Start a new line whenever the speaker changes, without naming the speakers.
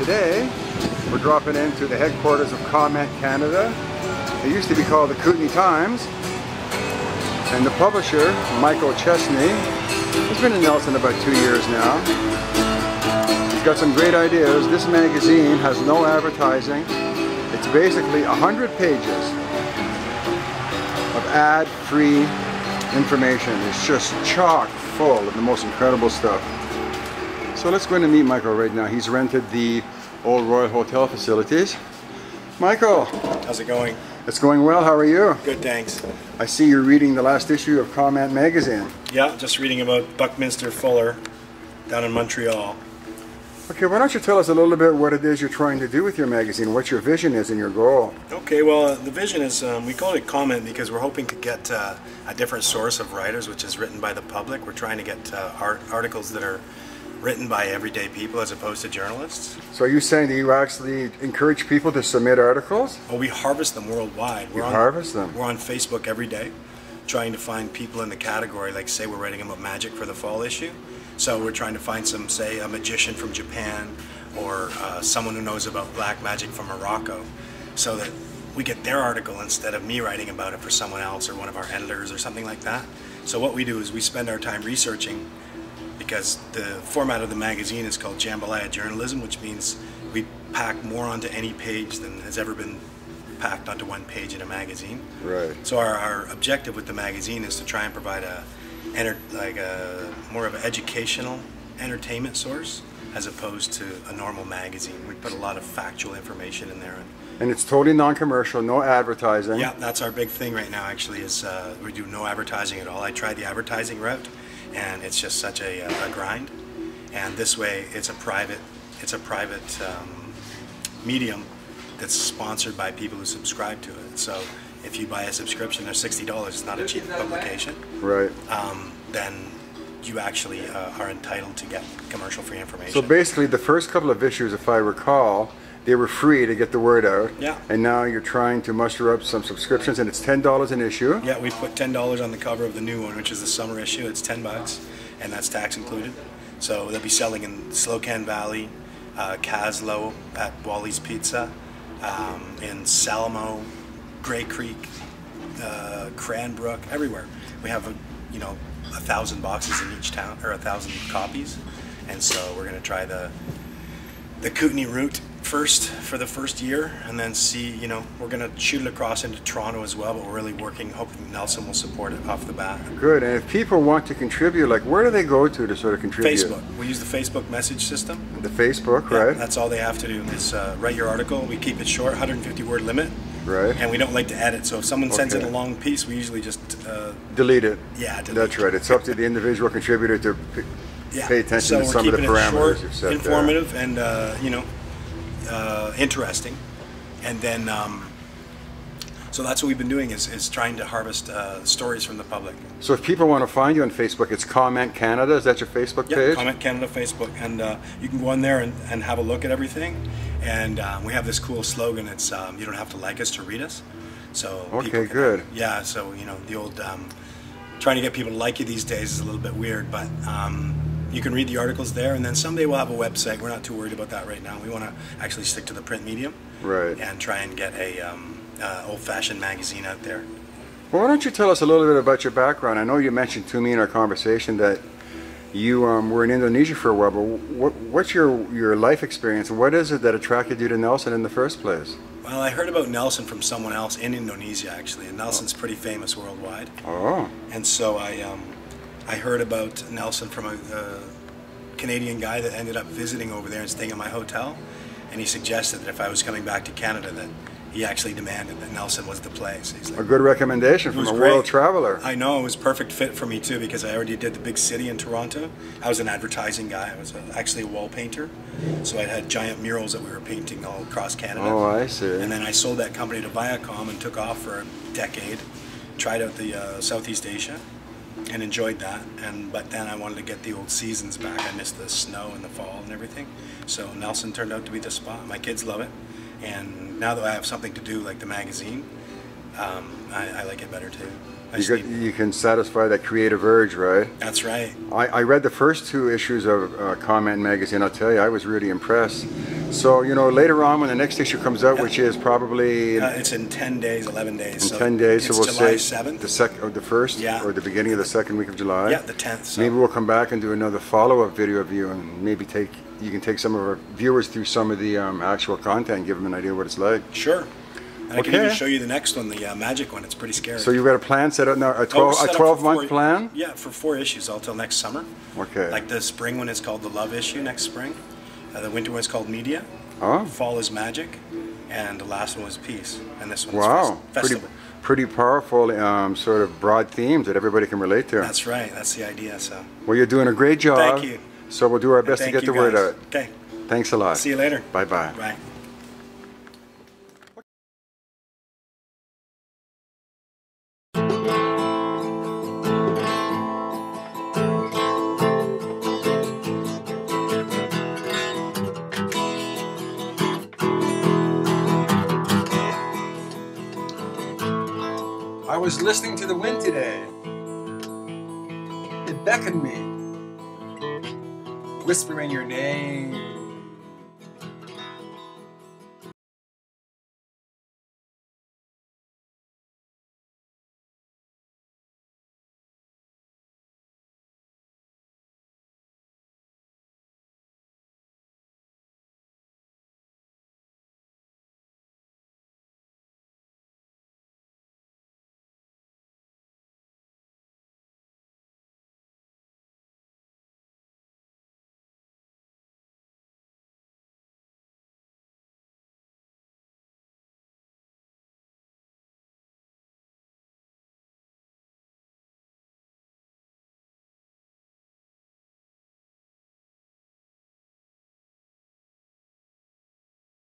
Today, we're dropping into the headquarters of Comment Canada. It used to be called the Kootenai Times. And the publisher, Michael Chesney, has been in Nelson about 2 years now. He's got some great ideas. This magazine has no advertising. It's basically 100 pages of ad-free information. It's just chock full of the most incredible stuff. So let's go in and meet Michael right now. He's rented the Old Royal Hotel facilities. Michael!
How's it going?
It's going well. How are you?
Good, thanks.
I see you're reading the last issue of Comment magazine.
Yeah, just reading about Buckminster Fuller down in Montreal.
Okay, why don't you tell us a little bit what it is you're trying to do with your magazine, what your vision is and your goal.
Okay, well, the vision is, we call it Comment because we're hoping to get a different source of writers, which is written by the public. We're trying to get articles that are written by everyday people as opposed to journalists.
So are you saying that you actually encourage people to submit articles?
Well, we harvest them worldwide.
Harvest them?
We're on Facebook every day trying to find people in the category, like say we're writing about magic for the fall issue. So we're trying to find some, say, a magician from Japan or someone who knows about black magic from Morocco, so that we get their article instead of me writing about it for someone else or one of our editors or something like that. So what we do is we spend our time researching, because the format of the magazine is called Jambalaya Journalism, which means we pack more onto any page than has ever been packed onto one page in a magazine.
Right.
So our objective with the magazine is to try and provide more of an educational entertainment source as opposed to a normal magazine. We put a lot of factual information in there.
And it's totally non-commercial, no advertising.
Yeah, that's our big thing right now actually, is we do no advertising at all. I tried the advertising route and it's just such a grind. And this way it's a private medium that's sponsored by people who subscribe to it. So if you buy a subscription, they're $60, it's not a cheap publication.
Right.
Then you actually are entitled to get commercial-free information.
So basically the first couple of issues, if I recall, they were free to get the word out.
Yeah.
And now you're trying to muster up some subscriptions, and it's $10 an issue.
Yeah, we put $10 on the cover of the new one, which is the summer issue. It's $10, and that's tax included. So they'll be selling in Slocan Valley, Caslow at Wally's Pizza, in Salmo, Grey Creek, Cranbrook, everywhere. We have 1,000 boxes in each town, or 1,000 copies, and so we're going to try the Kootenai route first for the first year, and then see, we're going to shoot it across into Toronto as well, but we're really hoping Nelson will support it off the bat. Good.
And if people want to contribute, like, where do they go to sort of contribute?
Facebook. We use the Facebook message system.
The Facebook,
yeah,
right?
That's all they have to do is write your article. We keep it short, 150 word limit.
Right.
And we don't like to edit, so if someone sends in a long piece, we usually just
delete it.
Yeah, delete
That's right. It's up to the individual contributor to pay attention to some of the parameters you've set there.
Informative, and interesting, and then so that's what we've been doing, is trying to harvest stories from the public.
So if people want to find you on Facebook, it's Comment Canada. Is that your Facebook page?
Yeah, Comment Canada Facebook, and you can go on there and have a look at everything. And we have this cool slogan. It's you don't have to like us to read us. So
okay, good.
Yeah, so the old trying to get people to like you these days is a little bit weird, but you can read the articles there, and then someday we'll have a website. We're not too worried about that right now. We want to actually stick to the print medium,
right,
and try and get a old-fashioned magazine out there.
Well, why don't you tell us a little bit about your background? I know you mentioned to me in our conversation that you were in Indonesia for a while, but what's your life experience? What is it that attracted you to Nelson in the first place?
Well, I heard about Nelson from someone else in Indonesia, actually, and Nelson's pretty famous worldwide.
Oh.
And so I heard about Nelson from a Canadian guy that ended up visiting over there and staying in my hotel, and he suggested that if I was coming back to Canada, that he actually demanded that Nelson was the place. He's like,
a good recommendation from a world traveler.
I know, it was a perfect fit for me too, because I already did the big city in Toronto. I was an advertising guy. I was actually a wall painter, so I had giant murals that we were painting all across Canada.
Oh, I see.
And then I sold that company to Viacom and took off for a decade, tried out the Southeast Asia, and enjoyed that. But then I wanted to get the old seasons back. I missed the snow in the fall and everything. So Nelson turned out to be the spot. My kids love it. And now that I have something to do, like the magazine, I like it better too.
You can satisfy that creative urge, right?
That's right.
I read the first two issues of Comment magazine. I'll tell you, I was really impressed. So, you know, later on when the next issue comes out, which is probably...
it's in 10 days, 11 days.
In 10 days, so we'll
July
say
7th.
the first, or the beginning of the second week of July.
Yeah, the 10th. So.
Maybe we'll come back and do another follow-up video of you, and maybe you can take some of our viewers through some of the actual content and give them an idea what it's like.
Sure. And I can even show you the next one, the magic one. It's pretty scary.
So you've got a plan set up now, a 12-month plan?
Yeah, for 4 issues all till next summer.
Okay.
Like the spring one is called the Love issue next spring. The winter one is called Media.
Oh.
Fall is Magic. And the last one was Peace. And this one is Festival.
Pretty powerful, sort of broad themes that everybody can relate to.
That's right. That's the idea. So.
Well, you're doing a great job.
Thank you.
So we'll do our best to get the word out.
Okay.
Thanks a lot.
See you later.
Bye-bye.
Bye.
I was listening to the wind today. It beckoned me, whispering your name.